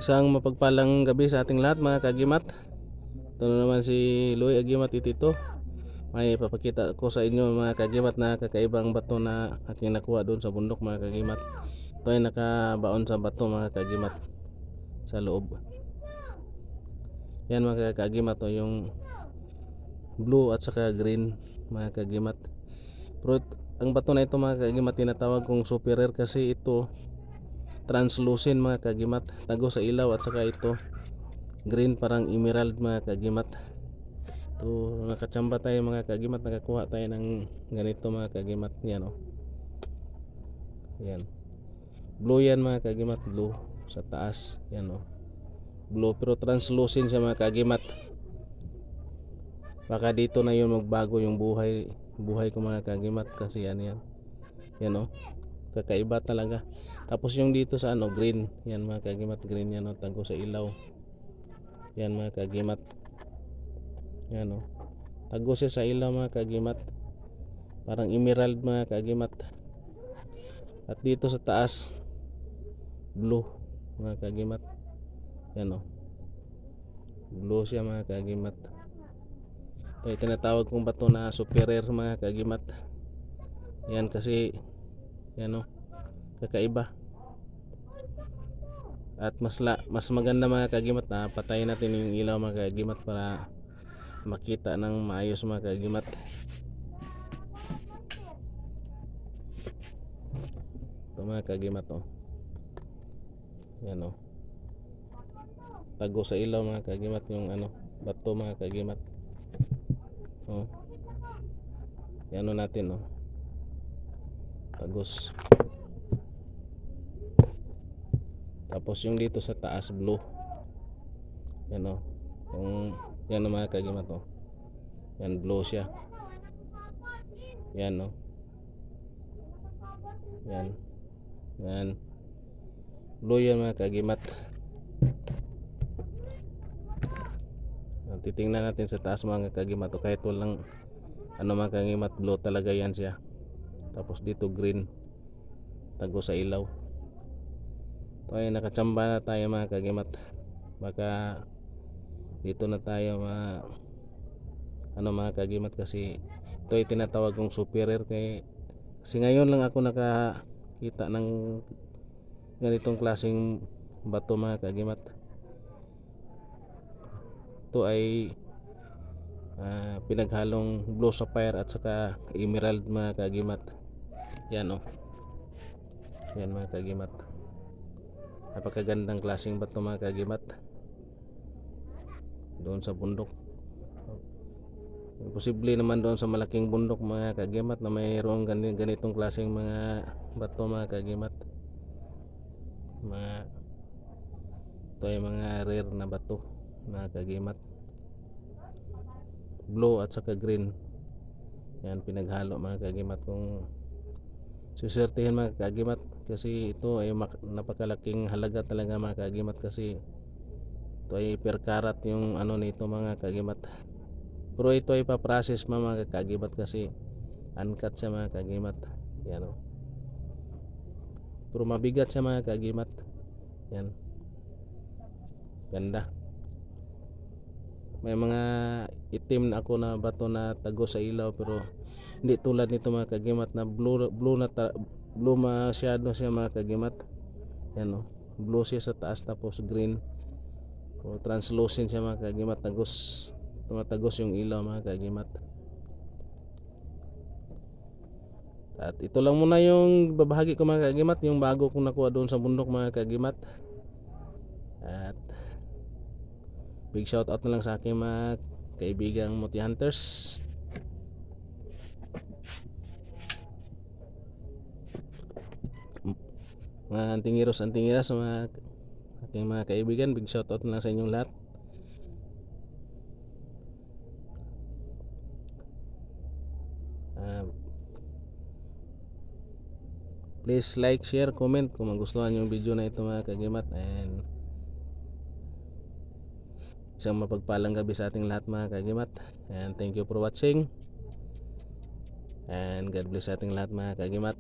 Isang mapagpalang gabi sa ating lahat mga kagimat. Ito na naman si Louie Agimat Itito. May ipapakita ko sa inyo mga kagimat na kakaibang bato na aking nakuha doon sa bundok mga kagimat. Ito ay nakabaon sa bato mga kagimat sa loob. Yan mga kagimat, yung blue at saka green mga kagimat. Pero ang bato na ito mga kagimat tinatawag kong super rare kasi ito translucent mga kagimat, tago sa ilaw, at saka ito green parang emerald mga kagimat. Ito nakachamba tayo mga kagimat, nakakuha tayo ng ganito mga kagimat. Yan yan, blue yan mga kagimat, blue sa taas. Yan blue pero translucent siya mga kagimat. Baka dito na yun magbago yung buhay ko mga kagimat kasi yan kakaiba talaga. Tapos yung dito sa green, yan mga kagimat, green yan tago sa ilaw. Yan mga kagimat, yan tago siya sa ilaw mga kagimat, parang emerald mga kagimat. At dito sa taas blue mga kagimat. Yan blue siya mga kagimat. Ito ay tinatawag kong bato na super rare mga kagimat. Yan kasi kakaiba. At mas maganda mga kagimat na patayin natin yung ilaw mga kagimat para makita ng maayos mga kagimat. Ito mga kagimat yan tago sa ilaw mga kagimat yung bato mga kagimat. Yan natin tagos. Tapos yung dito sa taas blue. Yan yan mga kagimat yan blue siya. Yan yan blue yan mga kagimat. Titingnan natin sa taas mga kagimat kahit walang mga kagimat, blue talaga yan siya. Tapos dito green, tago sa ilaw. Ito ay nakachamba na tayo mga kagimat. Baka dito na tayo mga kagimat kasi ito ay tinatawag kong super rare kasi ngayon lang ako nakakita ng ganitong klaseng bato mga kagimat. Ito ay pinaghalong blue sapphire at saka emerald mga kagimat. Yan yan mga kagimat, napakagandang klaseng bato mga kagimat doon sa bundok. Posible naman doon sa malaking bundok mga kagimat na mayroong ganitong klaseng mga bato mga kagimat. Ito ay mga rare na bato mga kagimat, blue at saka green. Yan pinaghalo mga kagimat. Kung susertihin mga kagimat kasi ito ay napakalaking halaga talaga mga kagimat kasi ito ay per carat yung nito mga kagimat. Pero ito ay pa-process mga kagimat kasi uncut siya mga kagimat. Yan pero mabigat siya mga kagimat. Yan ganda. May mga itim na ako na bato na tago sa ilaw pero hindi tulad nito mga kagimat na blue masyado siya mga kagimat. Yan blue siya sa taas tapos green translucent siya mga kagimat, tumatagos yung ilaw mga kagimat. At ito lang muna yung babahagi ko mga kagimat, yung bago kong nakuha doon sa bundok mga kagimat. At big shout out na lang sa aking mga kaibigang Muti Hunters. Mga antingiros, mga aking mga kaibigan, big shout out na lang sa inyong lahat. Please like, share, comment kung magustuhan yung video na ito mga kagimat. And isang mapagpalang gabi sa ating lahat mga kagimat. And thank you for watching. And God bless sa ating lahat mga kagimat.